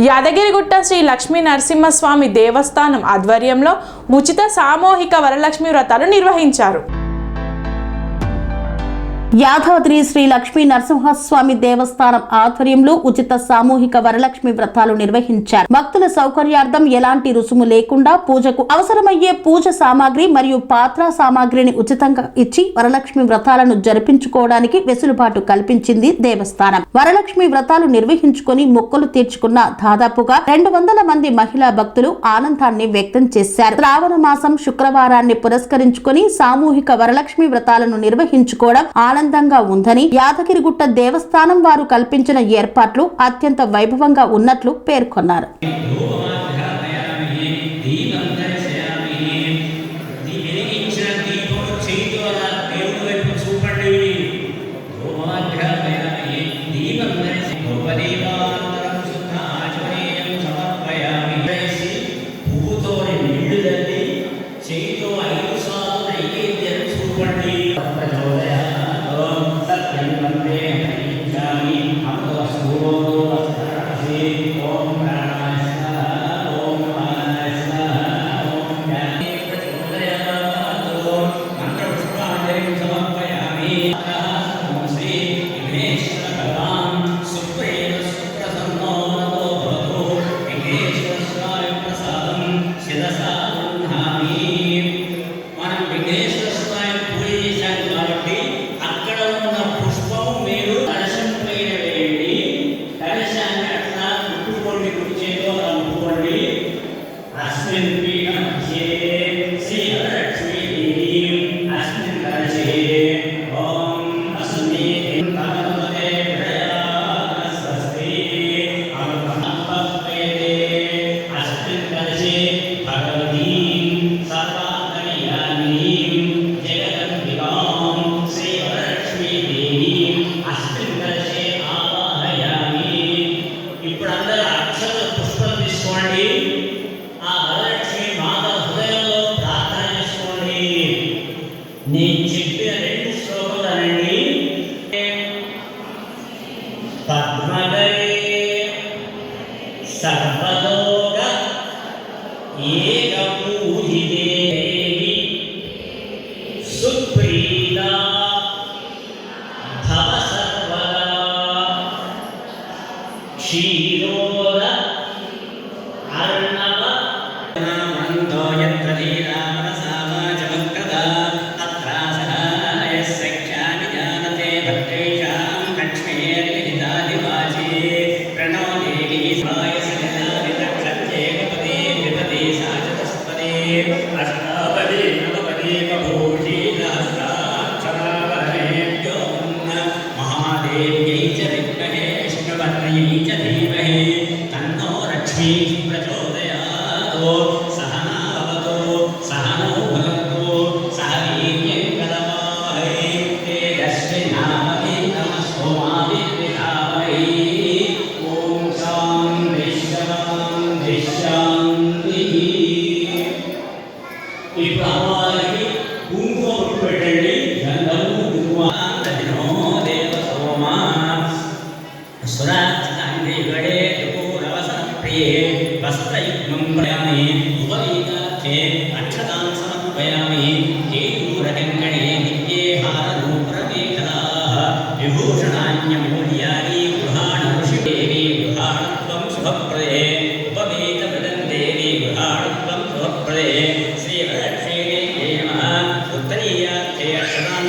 యాదగిరిగుట్ట శ్రీ లక్ష్మీ నరసింహస్వామి దేవస్థానం ఆధ్వర్యంలో ఉచిత సామూహిక వరలక్ష్మి వ్రతాలు నిర్వహించారు. యాదాద్రి శ్రీ లక్ష్మీ నరసింహస్వామి దేవస్థానం ఆధ్వర్యంలో ఉచిత సామూహిక వరలక్ష్మి వ్రతాలు నిర్వహించారు. భక్తుల సౌకర్యార్థం ఎలాంటి రుసుము లేకుండా పూజకు అవసరమయ్యే పూజ సామాగ్రి మరియు పాత్ర సామాగ్రిని ఉచితంగా ఇచ్చి వరలక్ష్మి వ్రతాలను జరిపించుకోవడానికి వెసులుబాటు కల్పించింది దేవస్థానం. వరలక్ష్మి వ్రతాలు నిర్వహించుకుని మొక్కులు తీర్చుకున్న దాదాపుగా 200 మంది మహిళా భక్తులు ఆనందాన్ని వ్యక్తం చేశారు. శ్రావణ మాసం శుక్రవారాన్ని పురస్కరించుకుని సామూహిక వరలక్ష్మి వ్రతాలను నిర్వహించుకోవడం ఆనందంగా ఉందని యాదగిరిగుట్ట దేవస్థానం వారు కల్పించిన ఏర్పాట్లు అత్యంత వైభవంగా ఉన్నట్లు పేర్కొన్నారు. నేను చెప్పిన 2 శ్లోకాలనండి. పద్మగరే సర్వలోక ఏకపూజితే సుప్రీతా భవ సర్వదా క్షీరోద అర్ణవ నామంతో యత్ర ధీరా అష్టాపది నవపది కభూషి సహస్రాక్షరాభరణేభ్యో మహాదేవ్యై చ విద్మహే విష్ణువర్ణయై చ ధీమహి తన్నో లక్ష్మీ ప్రచోదయాత్. సహనా భవతు సహనో భునక్తు సహ వీర్యం కరవావహై తేజస్వినావధీతమస్తు మా విద్విషావహై. ఓం శాంతి శాంతి శాంతి. ఇప్పుడు అమ్మవారికి కుంకుమ పెట్టండి. గంధము కుంకుమో దేవ సోమా సురాక్షితాంగే గడే పూరవసన ప్రియే వస్త్రయుగ్మం ప్రయామి ఉపవీతార్థే అక్షతాం సమర్పయామి. కేయూరకంకణే నిత్యే హారనూపురమేఖలాః విభూషణాన్యమూల్యాని గృహాణ ఋషిదేవి గృహాణత్వం శుభప్రదే ఉపవీతమృతం దేవి గృహాణత్వం శుభప్రదే. శ్రీ వరలక్ష్మీ దేవి నమః. ఉత్తరీయార్థే అక్షతాం